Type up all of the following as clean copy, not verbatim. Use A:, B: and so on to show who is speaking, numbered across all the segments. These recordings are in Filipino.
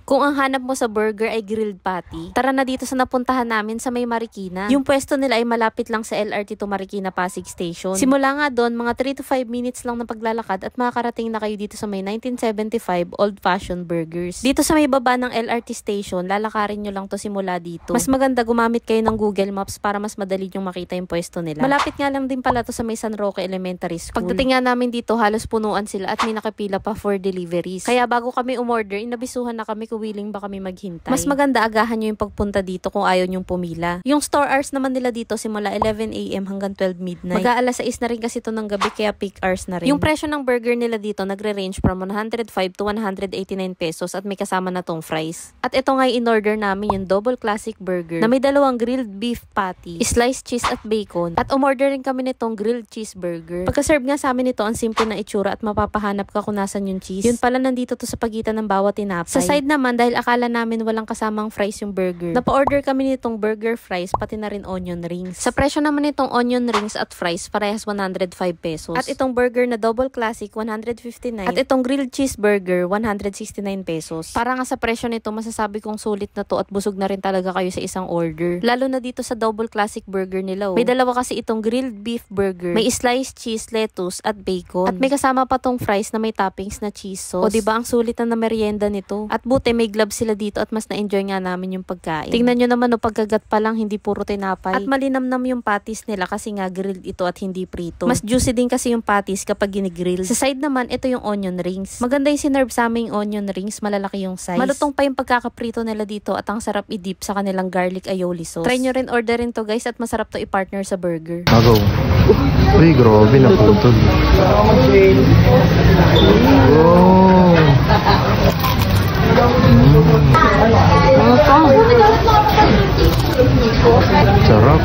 A: Kung ang hanap mo sa burger ay grilled patty, tara na dito sa napuntahan namin sa May Marikina. Yung pwesto nila ay malapit lang sa LRT to Marikina Pasig Station. Simula nga doon, mga 3 to 5 minutes lang na paglalakad at makakarating na kayo dito sa May 1975 Old Fashioned Burgers. Dito sa may baba ng LRT station, lalakarin nyo lang to simula dito. Mas maganda gumamit kayo ng Google Maps para mas madali yung makita yung pwesto nila. Malapit nga lang din pala to sa May San Roque Elementary School. Pagdating nga namin dito, halos punuan sila at may nakapila pa for deliveries. Kaya bago kami umorder, inabisuhan na kami kung willing ba kami maghintay. Mas maganda agahan nyo yung pagpunta dito kung ayaw nyong pumila. Yung store hours naman nila dito simula 11 AM hanggang 12 midnight. Mag-aalas 6 na rin kasi to ng gabi kaya peak hours na rin. Yung presyo ng burger nila dito nagre-range from 105 to 189 pesos at may kasama na tong fries. At ito nga in-order namin yung double classic burger na may dalawang grilled beef patty, sliced cheese at bacon. At umorder rin kami nitong grilled cheeseburger. Pagka-serve nga sa amin ito, ang simple na itsura at mapapahanap ka kung nasan yung cheese. Yun pala nandito to sa pagitan ng bawat tinapay. Sa side naman, dahil akala namin walang kasamang fries yung burger, napa-order kami nitong burger fries pati na rin onion rings. Sa presyo naman nitong onion rings at fries, parehas 105 pesos. At itong burger na double classic, 159. At itong grilled cheeseburger, 169 pesos. Para nga sa presyo nito, masasabi kong sulit na to at busog na rin talaga kayo sa isang order. Lalo na dito sa double classic burger nila. May dalawa kasi itong grilled beef burger. May sliced cheese, lettuce, at bacon. At may kasama pa tong fries na may toppings na cheese sauce. O diba ang sulit na merienda nito? At buti may gloves sila dito at mas na-enjoy nga namin yung pagkain. Tingnan nyo naman o pagkagat pa lang hindi puro tinapay. At malinamnam yung patties nila kasi nga grilled ito at hindi prito. Mas juicy din kasi yung patties kapag ginigrill. Sa side naman, ito yung onion rings. Maganda yung sinerve sa aming onion rings, malalaki yung size. Malutong pa yung pagkakaprito nila dito at ang sarap i-dip sa kanilang garlic aioli sauce. Try nyo rin orderin to guys at masarap to i-partner sa burger.
B: Agaw. Uy, grabe na putol. Wow. Sarap.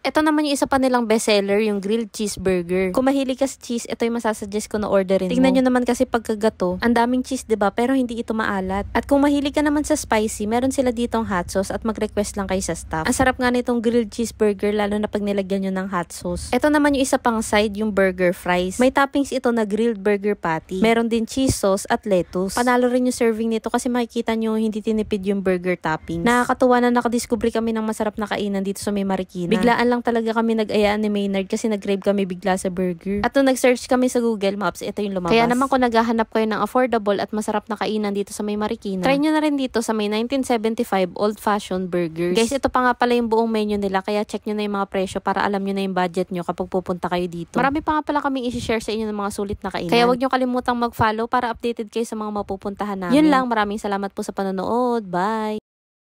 A: Ito naman yung isa pa nilang bestseller, yung grilled cheeseburger. Kung mahilig ka sa cheese, ito yung masasuggest ko na orderin mo. Tingnan nyo naman kasi pagkagato, ang daming cheese, diba? Pero hindi ito maalat. At kung mahilig ka naman sa spicy, meron sila ditong hot sauce at mag-request lang kayo sa staff. Ang sarap nga nitong grilled cheeseburger, lalo na pag nilagyan nyo ng hot sauce. Ito naman yung isa pang side, yung burger fries. May toppings ito na grilled burger patty. Meron din cheese sauce at lettuce. Panalo rin yung serving nito kasi makikita nyo hindi tinipid yung burger toppings. Nakakatuwa na nakadiscover kami ng masarap na kainan dito sa May Marikina. Biglaan lang talaga kami nag-ayaan ni Maynard kasi nag-crave kami bigla sa burger. At nung nag-search kami sa Google Maps, ito yung lumabas. Kaya naman kung naghahanap kayo ng affordable at masarap na kainan dito sa May Marikina, try nyo na rin dito sa May 1975 Old Fashioned Burgers. Guys, ito pa nga pala yung buong menu nila kaya check nyo na yung mga presyo para alam nyo na yung budget nyo kapag pupunta kayo dito. Marami pa nga pala kaming i-share sa inyo ng mga sulit na kainan. Kaya wag nyo kalimutang mag-follow para updated kayo sa mga mapupuntahan namin. Yun lang, maraming salamat po sa panonood. Bye!